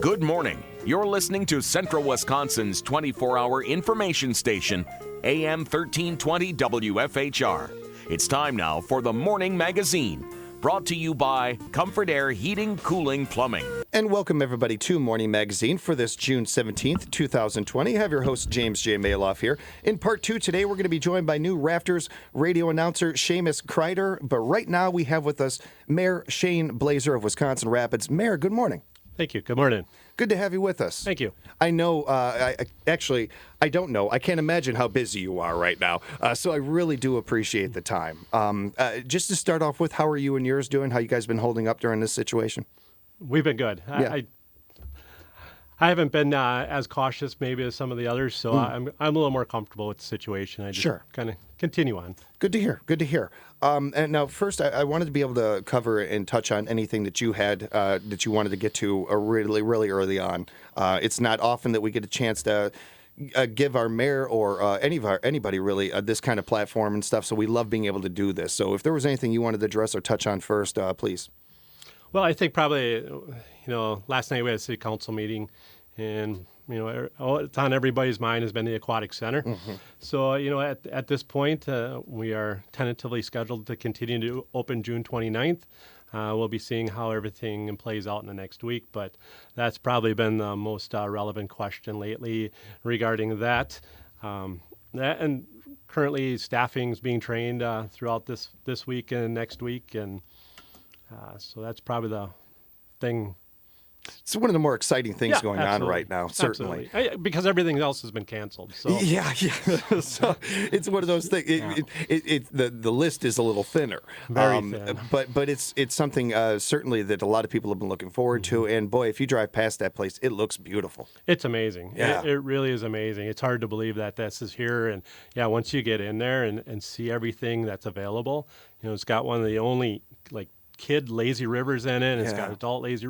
Good morning. You're listening to Central Wisconsin's 24-hour information station, AM 1320 WFHR. It's time now for the Morning Magazine, brought to you by Comfort Air Heating, Cooling, Plumbing. And welcome, everybody, to Morning Magazine for this June 17th, 2020. I have your host, James J. Malouf, here. In part two today, we're going to be joined by new Rafters radio announcer Seamus Kreider. But right now, we have with us Mayor Shane Blaser of Wisconsin Rapids. Mayor, good morning. Thank you. Good morning. Good to have you with us. Thank you. I know, I don't know. I can't imagine how busy you are right now. So I really do appreciate the time. Just to start off with, how are you and yours doing? How you guys been holding up during this situation? We've been good. Yeah. I haven't been as cautious maybe as some of the others, so I'm a little more comfortable with the situation. I just kind of continue on. Good to hear. Good to hear. And now, first, I wanted to be able to cover and touch on anything that you had that you wanted to get to really, really early on. It's not often that we get a chance to give our mayor or anybody really this kind of platform and stuff. So we love being able to do this. So if there was anything you wanted to address or touch on first, please. Well, I think probably, last night we had a city council meeting, and, it's on everybody's mind has been the Aquatic Center. Mm-hmm. So, at this point, we are tentatively scheduled to continue to open June 29th. We'll be seeing how everything plays out in the next week, but that's probably been the most relevant question lately regarding that. And currently staffing is being trained throughout this week and next week, and so that's probably the thing. It's one of the more exciting things going on right now, certainly. Because everything else has been canceled. So. Yeah. So it's one of those things. The list is a little thinner. Very thin. But it's something certainly that a lot of people have been looking forward to. And boy, if you drive past that place, it looks beautiful. It's amazing. Yeah. It really is amazing. It's hard to believe that this is here. And once you get in there and see everything that's available, it's got one of the only kid lazy rivers in it. And it's got adult lazy.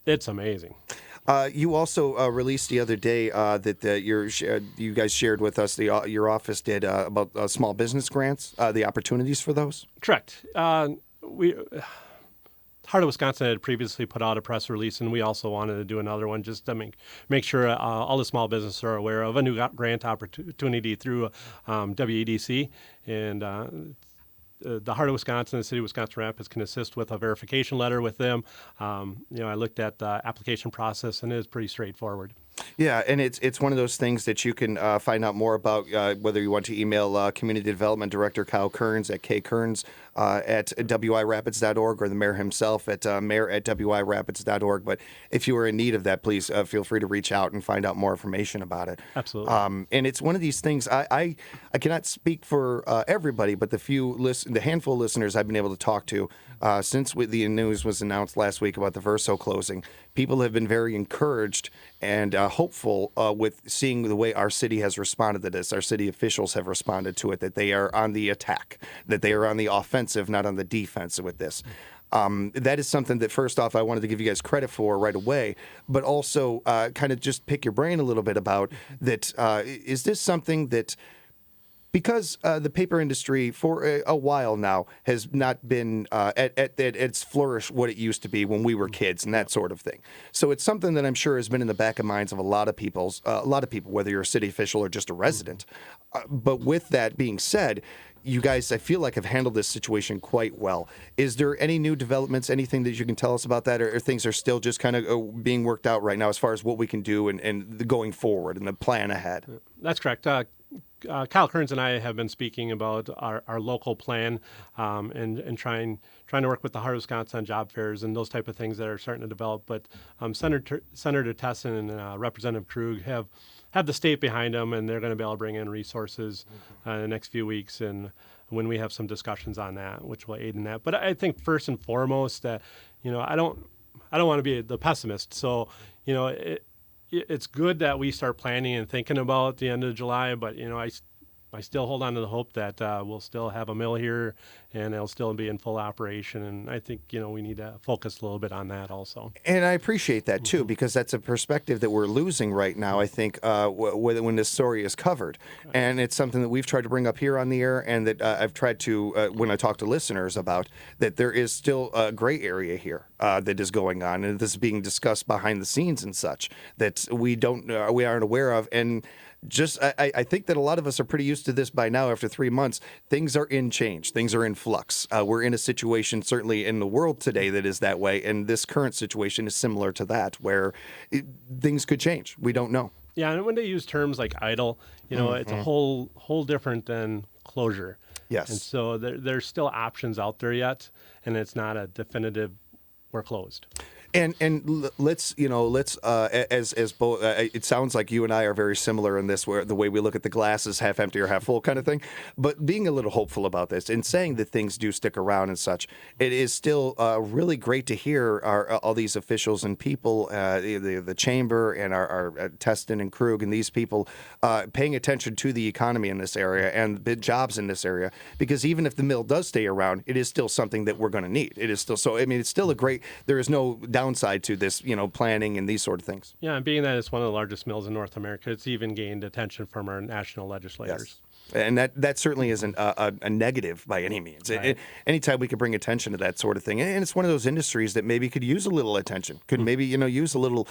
It's amazing. You also released the other day that you guys shared with us, your office did, about small business grants, the opportunities for those? Correct. Heart of Wisconsin had previously put out a press release, and we also wanted to do another one just to make sure all the small businesses are aware of a new grant opportunity through WEDC. And the Heart of Wisconsin, the City of Wisconsin Rapids can assist with a verification letter with them. I looked at the application process, and it is pretty straightforward. Yeah, and it's one of those things that you can find out more about, whether you want to email Community Development Director Kyle Kearns at kkearns at wirapids.org, or the mayor himself at mayor@wirapids.org. But if you are in need of that, please feel free to reach out and find out more information about it. Absolutely. And it's one of these things, I cannot speak for everybody, but the handful of listeners I've been able to talk to since the news was announced last week about the Verso closing, people have been very encouraged and hopeful with seeing the way our city has responded to this. Our city officials have responded to it, that they are on the attack, that they are on the offensive, not on the defensive with this. That is something that, first off, I wanted to give you guys credit for right away, but also kind of just pick your brain a little bit about that. Is this something that, because the paper industry for a while now has not been at its flourish what it used to be when we were kids and that sort of thing. So it's something that I'm sure has been in the back of minds of a lot of people, whether you're a city official or just a resident. But with that being said, you guys, I feel like, have handled this situation quite well. Is there any new developments, anything that you can tell us about that, or things are still just kind of being worked out right now as far as what we can do and the going forward and the plan ahead? That's correct. Kyle Kearns and I have been speaking about our local plan and trying to work with the Heart of Wisconsin on job fairs and those type of things that are starting to develop. But Senator Tessin and Representative Krug have the state behind them, and they're going to be able to bring in resources in the next few weeks, and when we have some discussions on that, which will aid in that. But I think first and foremost that I don't want to be the pessimist. So it's good that we start planning and thinking about the end of July, but I still hold on to the hope that we'll still have a mill here and it'll still be in full operation. And I think, we need to focus a little bit on that also. And I appreciate that too, because that's a perspective that we're losing right now, I think, when this story is covered. And it's something that we've tried to bring up here on the air, and that I've tried to, when I talk to listeners about, that there is still a gray area here that is going on, and this is being discussed behind the scenes and such, that we aren't aware of. And I think that a lot of us are pretty used to this by now after 3 months. Things are in change. Things are in flux. We're in a situation, certainly in the world today, that is that way. And this current situation is similar to that, where things could change. We don't know. Yeah, and when they use terms like idle, it's a whole different than closure. Yes. And so there's still options out there yet, and it's not a definitive, we're closed. And let's as both. It sounds like you and I are very similar in this, where the way we look at the glass is half empty or half full kind of thing. But being a little hopeful about this and saying that things do stick around and such, it is still really great to hear all these officials and people, the chamber and our Teston and Krug and these people paying attention to the economy in this area and the jobs in this area. Because even if the mill does stay around, it is still something that we're going to need. It is still so. I mean, it's still a great. There is no downside to this, planning and these sort of things. Yeah, and being that it's one of the largest mills in North America, it's even gained attention from our national legislators. Yes. And that certainly isn't a negative by any means. Right. Anytime we could bring attention to that sort of thing, and it's one of those industries that maybe could use a little attention, could maybe use a little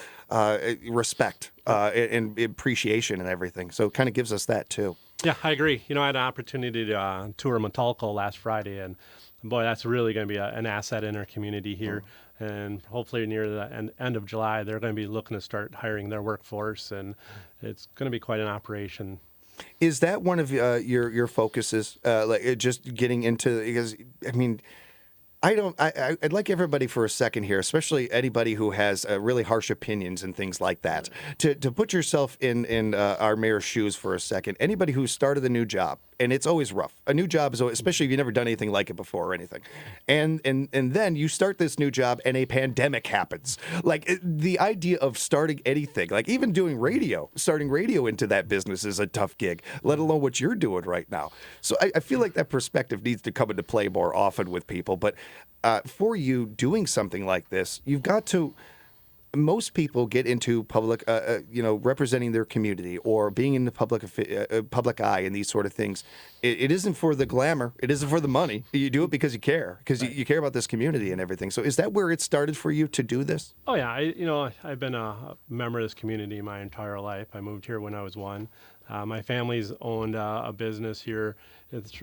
respect and appreciation and everything. So it kind of gives us that too. Yeah, I agree. I had an opportunity to tour Montalco last Friday, and boy, that's really going to be an asset in our community here. And hopefully near the end of July, they're going to be looking to start hiring their workforce, and it's going to be quite an operation. Is that one of your focuses, like just getting into? Because I mean, I'd like everybody for a second here, especially anybody who has really harsh opinions and things like that, to put yourself in our mayor's shoes for a second. Anybody who started a new job, and it's always rough. A new job is, especially if you've never done anything like it before or anything, and then you start this new job and a pandemic happens. Like the idea of starting anything, like even doing radio, starting radio into that business is a tough gig, let alone what you're doing right now. So I feel like that perspective needs to come into play more often with people. But for you doing something like this, you've got to. Most people get into public, representing their community or being in the public eye and these sort of things. It isn't for the glamour. It isn't for the money. You do it because you care, because you care about this community and everything. So is that where it started for you to do this? Oh yeah, I've been a member of this community my entire life. I moved here when I was 1. My family's owned a business here. It's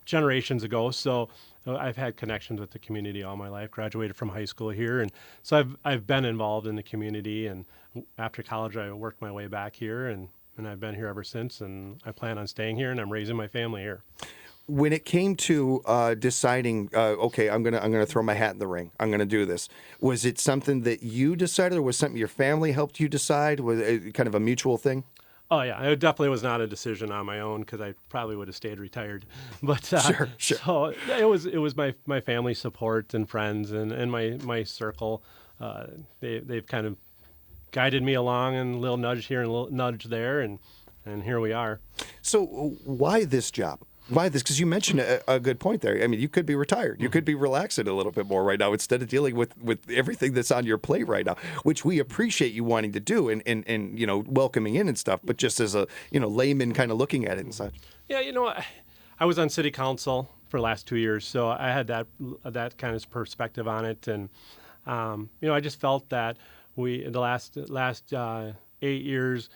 generations ago, so I've had connections with the community all my life. Graduated from high school here, and so I've been involved in the community. And after college, I worked my way back here, and I've been here ever since. And I plan on staying here, and I'm raising my family here. When it came to deciding, okay, I'm gonna throw my hat in the ring, I'm gonna do this. Was it something that you decided, or was something your family helped you decide? Was it kind of a mutual thing? Oh yeah, it definitely was not a decision on my own, because I probably would have stayed retired. But Sure. So it was my family support and friends and my circle. They've kind of guided me along, and a little nudge here and a little nudge there, and here we are. So why this job? Why this? Because you mentioned a good point there. I mean, you could be retired. You could be relaxing a little bit more right now instead of dealing with everything that's on your plate right now, which we appreciate you wanting to do and welcoming in and stuff. But just as a layman kind of looking at it and such. Yeah, I was on city council for the last 2 years, so I had that kind of perspective on it, and I just felt that in the last 8 years,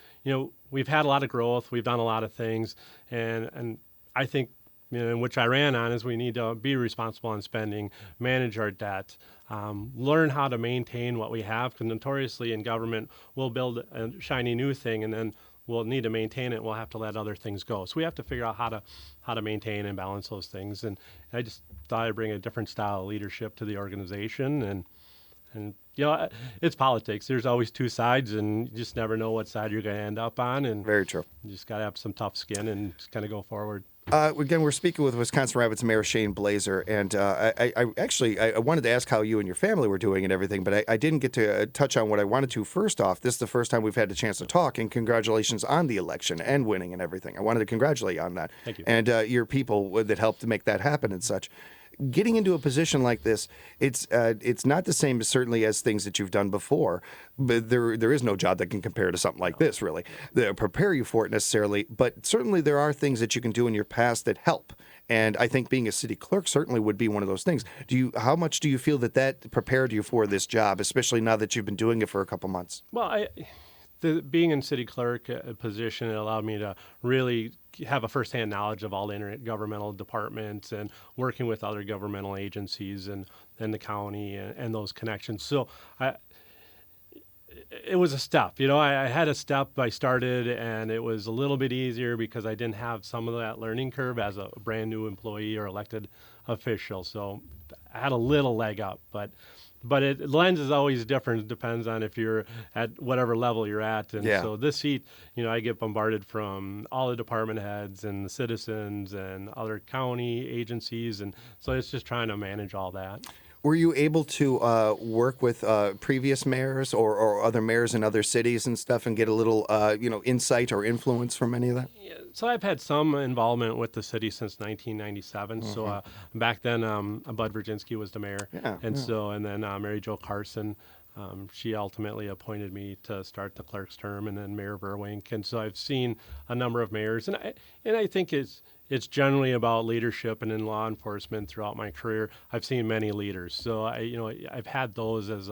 we've had a lot of growth, we've done a lot of things, and I think, which I ran on, is we need to be responsible on spending, manage our debt, learn how to maintain what we have, because notoriously in government, we'll build a shiny new thing, and then we'll need to maintain it. We'll have to let other things go. So we have to figure out how to maintain and balance those things. And I just thought I'd bring a different style of leadership to the organization, and it's politics. There's always two sides, and you just never know what side you're going to end up on. And Very true. You just got to have some tough skin and just kind of go forward. Again, we're speaking with Wisconsin Rapids Mayor Shane Blaser, and I wanted to ask how you and your family were doing and everything, but I didn't get to touch on what I wanted to. First off, this is the first time we've had a chance to talk, and congratulations on the election and winning and everything. I wanted to congratulate you on that. Thank you. And your people that helped to make that happen and such. Getting into a position like this, it's not the same certainly as things that you've done before, but there is no job that can compare to something like this, really. They prepare you for it necessarily, but certainly there are things that you can do in your past that help. And I think being a city clerk certainly would be one of those things. How much do you feel that prepared you for this job, especially now that you've been doing it for a couple months? Well, being in city clerk position, it allowed me to really have a firsthand knowledge of all the intergovernmental departments and working with other governmental agencies and the county and those connections. So it was a step. I had a step. I started, and it was a little bit easier because I didn't have some of that learning curve as a brand new employee or elected official. So I had a little leg up, but lens is always different. It depends on if you're at whatever level you're at. And so this seat, I get bombarded from all the department heads and the citizens and other county agencies. And so it's just trying to manage all that. Were you able to work with previous mayors or other mayors in other cities and stuff and get a little, insight or influence from any of that? Yeah, so I've had some involvement with the city since 1997. Mm-hmm. So back then, Bud Virginsky was the mayor. And then Mary Jo Carson, she ultimately appointed me to start the clerk's term, and then Mayor Verwink. And so I've seen a number of mayors, and I think it's generally about leadership, and in law enforcement throughout my career, I've seen many leaders. So I've had those as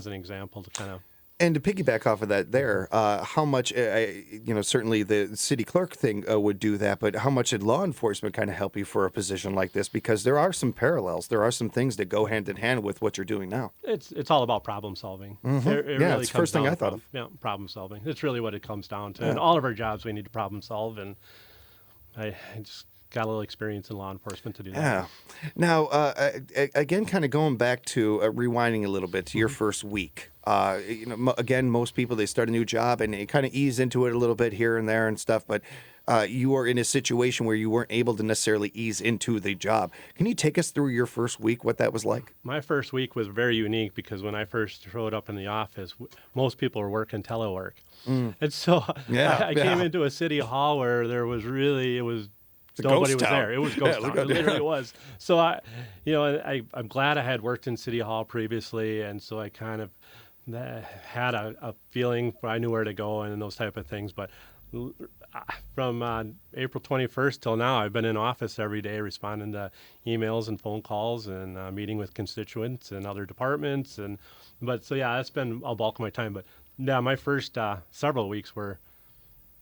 an example to kind of. And to piggyback off of that there, how much, certainly the city clerk thing would do that, but how much did law enforcement kind of help you for a position like this? Because there are some parallels. There are some things that go hand in hand with what you're doing now. It's all about problem solving. Mm-hmm. It really it's the first thing I thought of. Yeah, problem solving. It's really what it comes down to. In all of our jobs, we need to problem solve, and I just got a little experience in law enforcement to do that. Yeah. Now, again, kind of going back to rewinding a little bit to your first week. Again, most people, they start a new job and they kind of ease into it a little bit here and there and stuff, but you are in a situation where you weren't able to necessarily ease into the job. Can you take us through your first week, what that was like? My first week was very unique because when I first showed up in the office, most people were working telework. And so I came into a city hall where there was nobody was there. It was ghost town. It literally was. So I'm glad I had worked in City Hall previously, and so I kind of had a feeling. I knew where to go and those type of things. But from April 21st till now, I've been in office every day, responding to emails and phone calls and meeting with constituents and other departments. That's been a bulk of my time. But my first several weeks were.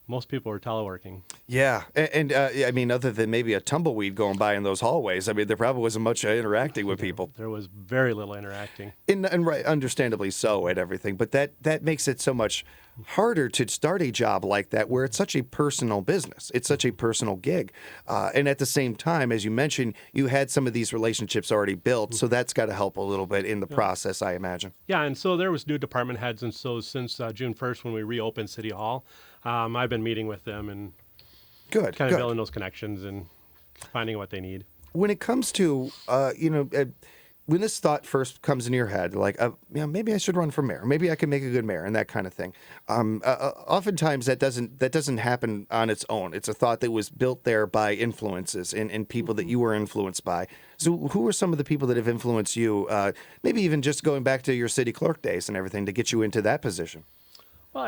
Most people were teleworking. Yeah, and I mean, other than maybe a tumbleweed going by in those hallways, I mean, there probably wasn't much interacting with people. There was very little interacting. And right, understandably so and everything, but that makes it so much harder to start a job like that where it's such a personal business. It's such a personal gig. And at the same time, as you mentioned, you had some of these relationships already built, so that's got to help a little bit in the process, I imagine. Yeah, and so there was new department heads, and so since June 1st when we reopened City Hall, I've been meeting with them and kind of building those connections and finding what they need. When it comes to, when this thought first comes in your head, like, maybe I should run for mayor, maybe I can make a good mayor and that kind of thing. Oftentimes that doesn't happen on its own. It's a thought that was built there by influences and people that you were influenced by. So who are some of the people that have influenced you, maybe even just going back to your city clerk days and everything to get you into that position? Well,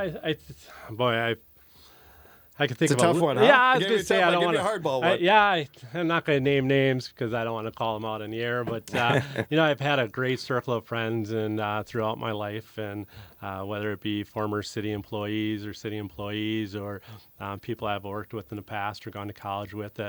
I could think it's of a tough one, huh? Yeah, I was going to say I don't want to. Hardball one. I'm not going to name names because I don't want to call them out in the air. But I've had a great circle of friends and throughout my life, and whether it be former city employees or people I've worked with in the past or gone to college with,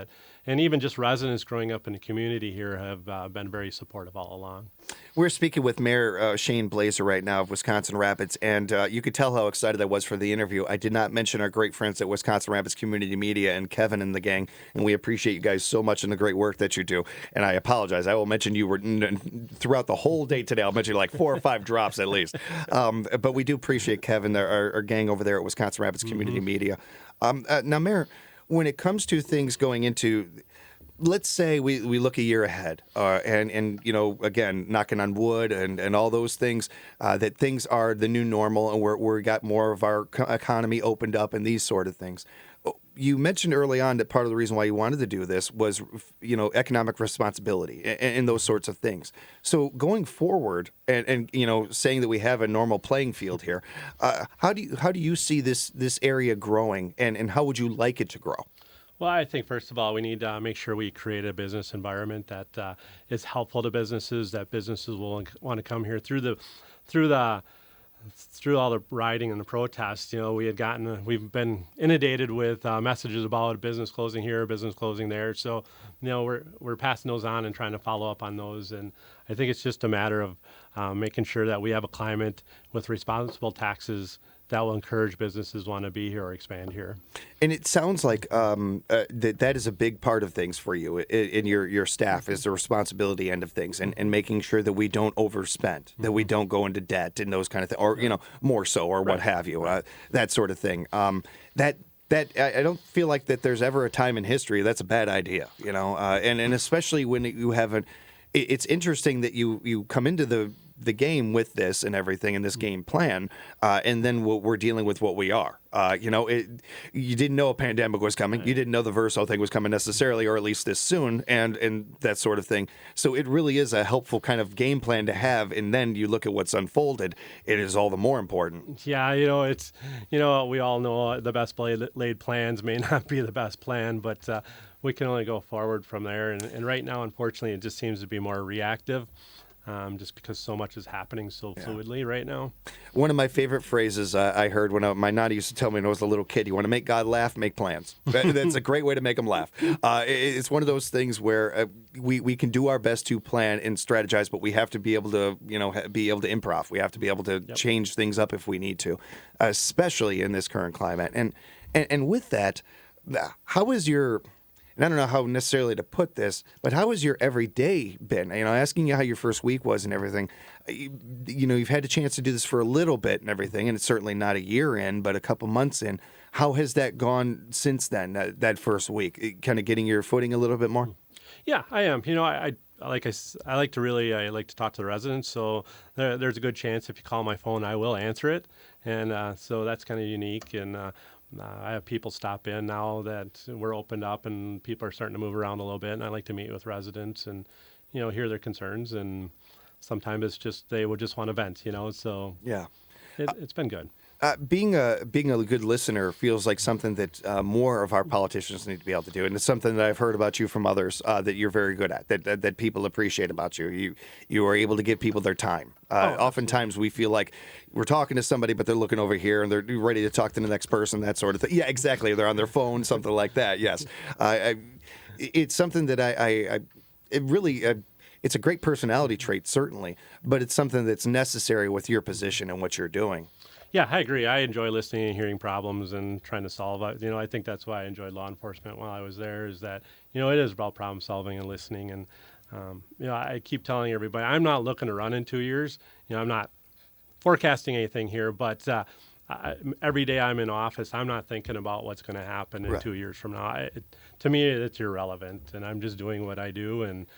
and even just residents growing up in the community here have been very supportive all along. We're speaking with Mayor Shane Blaser right now of Wisconsin Rapids, and you could tell how excited I was for the interview. I did not mention our great friends at Wisconsin Rapids Community Media and Kevin and the gang, and we appreciate you guys so much and the great work that you do. And I apologize. I will mention you throughout the whole day today. I'll mention like 4 or 5 drops at least. But we do appreciate Kevin, our gang over there at Wisconsin Rapids Community Media. Now, Mayor, when it comes to things going into, let's say we look a year ahead, and again, knocking on wood and all those things, that things are the new normal, and we got more of our economy opened up and these sort of things. You mentioned early on that part of the reason why you wanted to do this was, economic responsibility and those sorts of things. So going forward, and saying that we have a normal playing field here, how do you see this area growing, and how would you like it to grow? Well, I think first of all, we need to make sure we create a business environment that is helpful to businesses, that businesses will want to come here through all the rioting and the protests. We've been inundated with messages about a business closing here, a business closing there. So, we're passing those on and trying to follow up on those. And I think it's just a matter of making sure that we have a climate with responsible taxes that will encourage businesses want to be here or expand here. And it sounds like that is a big part of things for you in your staff, is the responsibility end of things, and making sure that we don't overspend, that we don't go into debt and those kind of things, or more so, or what have you, that sort of thing. That I don't feel like that there's ever a time in history that's a bad idea, and especially when you have it's interesting that you come into the game with this and everything in this game plan, and then we're dealing with what we are. You didn't know a pandemic was coming. Right. You didn't know the Verso thing was coming necessarily, or at least this soon, and that sort of thing. So it really is a helpful kind of game plan to have, and then you look at what's unfolded, it is all the more important. Yeah, it's, we all know the best laid plans may not be the best plan, but we can only go forward from there. And right now, unfortunately, it just seems to be more reactive. Just because so much is happening so fluidly right now. One of my favorite phrases I heard when my nana used to tell me when I was a little kid: "You want to make God laugh, make plans." That's a great way to make him laugh. It's one of those things where we can do our best to plan and strategize, but we have to be able to be able to improv. We have to be able to change things up if we need to, especially in this current climate. And with that, how is your... And I don't know how necessarily to put this, but how has your everyday been? Asking you how your first week was and everything. You've had a chance to do this for a little bit and everything, and it's certainly not a year in, but a couple months in. How has that gone since then, that first week? Kind of getting your footing a little bit more? Yeah, I am. I like to talk to the residents, so there's a good chance if you call my phone, I will answer it. And so that's kind of unique. And I have people stop in now that we're opened up and people are starting to move around a little bit, and I like to meet with residents and, hear their concerns. And sometimes it's just they would just want to vent, so yeah, it's been good. Being a good listener feels like something that more of our politicians need to be able to do, and it's something that I've heard about you from others that you're very good at. That people appreciate about you. You are able to give people their time. Oftentimes we feel like we're talking to somebody, but they're looking over here and they're ready to talk to the next person. That sort of thing. Yeah, exactly. They're on their phone, something like that. Yes, it's something that it really. It's a great personality trait, certainly, but it's something that's necessary with your position and what you're doing. Yeah, I agree. I enjoy listening and hearing problems and trying to solve it. I think that's why I enjoyed law enforcement while I was there, is that, it is about problem solving and listening. And, I keep telling everybody, I'm not looking to run in 2 years. I'm not forecasting anything here, but every day I'm in office, I'm not thinking about what's going to happen in 2 years from now. To me, it's irrelevant, and I'm just doing what I do. And,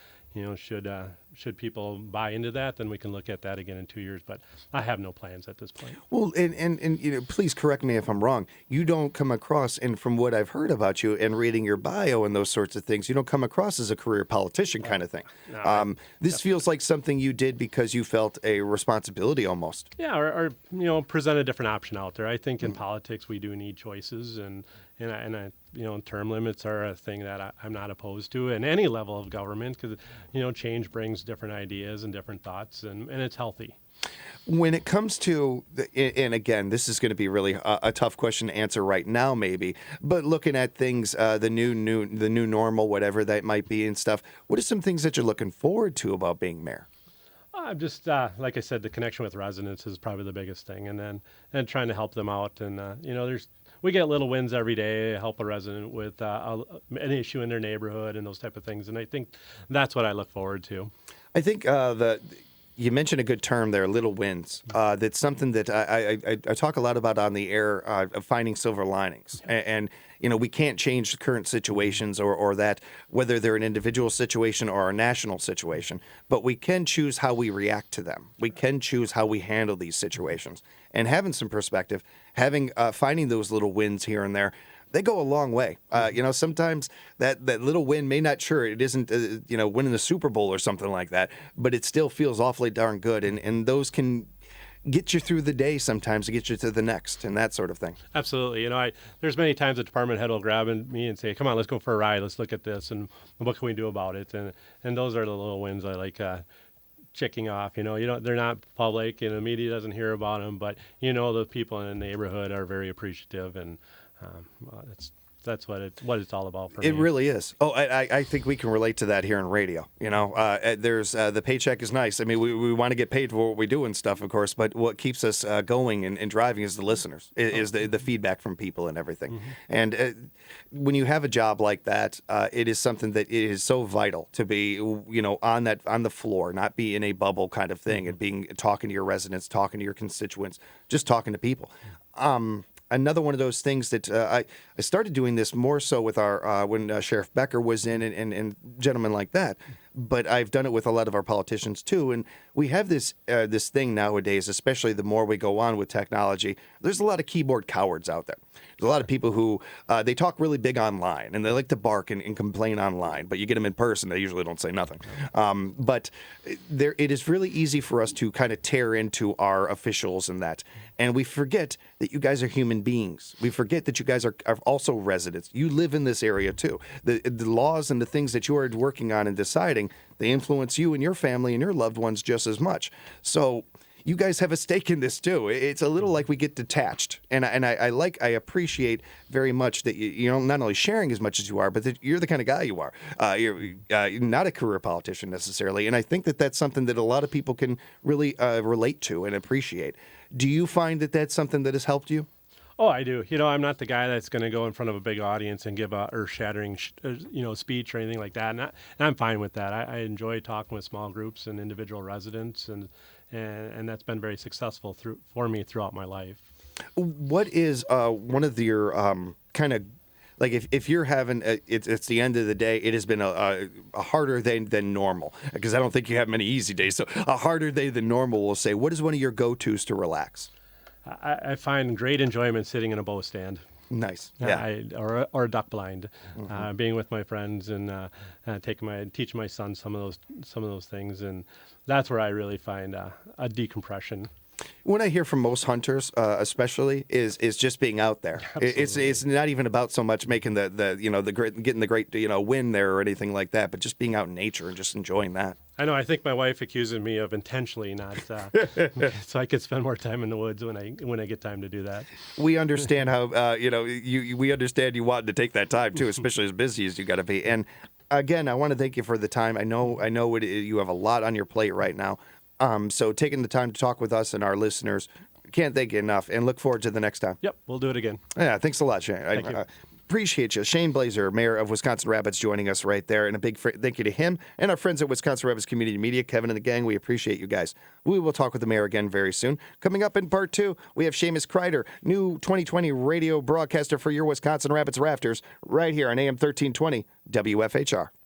should people buy into that, then we can look at that again in 2 years. But I have no plans at this point. Well, and please correct me if I'm wrong. You don't come across, and from what I've heard about you and reading your bio and those sorts of things, you don't come across as a career politician kind of thing. No, this feels like something you did because you felt a responsibility almost. Yeah, or present a different option out there. I think in politics we do need choices, and term limits are a thing that I'm not opposed to in any level of government, because, change brings different ideas and different thoughts, and it's healthy. When it comes to, and again, this is going to be really a tough question to answer right now, maybe, but looking at things, the new normal, whatever that might be and stuff, what are some things that you're looking forward to about being mayor? I'm just, like I said, the connection with residents is probably the biggest thing, and then trying to help them out. And, we get little wins every day, help a resident with an issue in their neighborhood and those type of things. And I think that's what I look forward to. I think you mentioned a good term there, little wins. That's something that I talk a lot about on the air, of finding silver linings. And we can't change the current situations or that, whether they're an individual situation or a national situation, but we can choose how we react to them. We can choose how we handle these situations. And having some perspective, finding those little wins here and there, they go a long way. Sometimes that little win may not, sure, it isn't, winning the Super Bowl or something like that, but it still feels awfully darn good. And those can get you through the day sometimes to get you to the next and that sort of thing. Absolutely. There's many times the department head will grab me and say, come on, let's go for a ride. Let's look at this. And what can we do about it? And those are the little wins I like checking off. They're not public and the media doesn't hear about them, but the people in the neighborhood are very appreciative, and that's what it's all about for me. It really is. Oh, I think we can relate to that here in radio. There's the paycheck is nice. I mean, we want to get paid for what we do and stuff, of course, but what keeps us going and driving is the listeners, is the feedback from people and everything. Mm-hmm. And when you have a job like that, it is something that it is so vital to be, on the floor, not be in a bubble kind of thing, and talking to your residents, talking to your constituents, just talking to people. Another one of those things that I started doing this more so with our when Sheriff Becker was in and gentlemen like that, but I've done it with a lot of our politicians too. And we have this thing nowadays, especially the more we go on with technology. There's a lot of keyboard cowards out there. There's a lot of people who they talk really big online and they like to bark and complain online, but you get them in person, they usually don't say nothing. But it is really easy for us to kind of tear into our officials and that. And we forget that you guys are human beings. We forget that you guys are also residents. You live in this area too. The laws and the things that you are working on and deciding, they influence you and your family and your loved ones just as much. So you guys have a stake in this too. It's a little like we get detached, and I appreciate very much that you're not only sharing as much as you are, but that you're the kind of guy you are. You're not a career politician necessarily, and I think that that's something that a lot of people can really relate to and appreciate. Do you find that that's something that has helped you? Oh, I do. I'm not the guy that's going to go in front of a big audience and give a earth-shattering, speech or anything like that. And I'm fine with that. I enjoy talking with small groups and individual residents, and that's been very successful for me throughout my life. What is one of your kind of, like, if you're having it's the end of the day, it has been a harder day than normal, because I don't think you have many easy days. So a harder day than normal, we'll say. What is one of your go-tos to relax? I find great enjoyment sitting in a bow stand. Nice. Yeah. Or a duck blind, being with my friends and teaching my son some of those things, and that's where I really find a decompression. What I hear from most hunters, especially, is just being out there. It's not even about so much making getting the great win there or anything like that, but just being out in nature and just enjoying that. I know. I think my wife accuses me of intentionally not, so I could spend more time in the woods when I get time to do that. We understand how we understand you wanting to take that time too, especially as busy as you got to be. And again, I want to thank you for the time. I know you have a lot on your plate right now. So taking the time to talk with us and our listeners, can't thank you enough, and look forward to the next time. Yep, we'll do it again. Yeah, thanks a lot, Shane. Thank you. Appreciate you. Shane Blaser, Mayor of Wisconsin Rapids, joining us right there. And a big thank you to him and our friends at Wisconsin Rapids Community Media, Kevin and the gang. We appreciate you guys. We will talk with the mayor again very soon. Coming up in part 2, we have Seamus Kreider, new 2020 radio broadcaster for your Wisconsin Rapids Rafters, right here on AM 1320 WFHR.